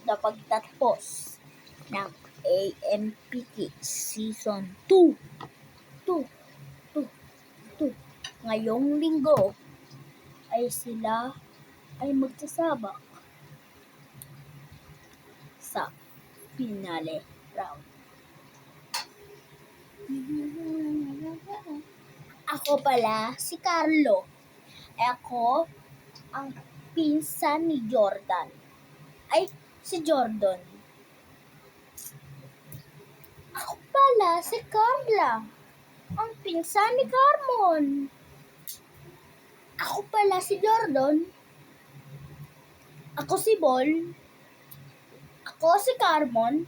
na pagtatapos ng AMP Kids Season 2. Ngayong linggo ay sila ay magsasabak sa finale round. Ako pala si Carlo. Ako ang pinsan ni Jordan. Si Jordan. Ako pala si Carla. Ang pinsan ni Carmon. Ako pala si Jordan. Ako si Bol. Ako si Carmon.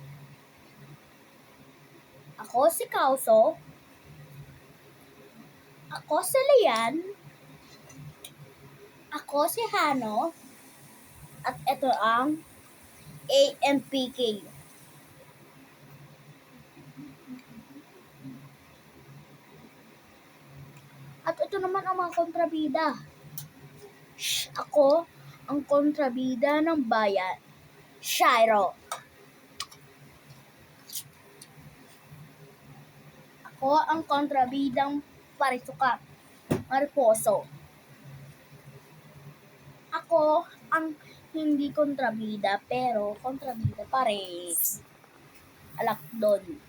Ako si Kauso. Ako si Lian. Ako si Hano. At ito ang AMPK. At ito naman ang mga kontrabida. Ako ang kontrabida ng bayan, Shiro. Ako ang kontrabidang Parisukat, Mariposo. Ako ang hindi kontrabida pero kontrabida pa rin, Alakdon.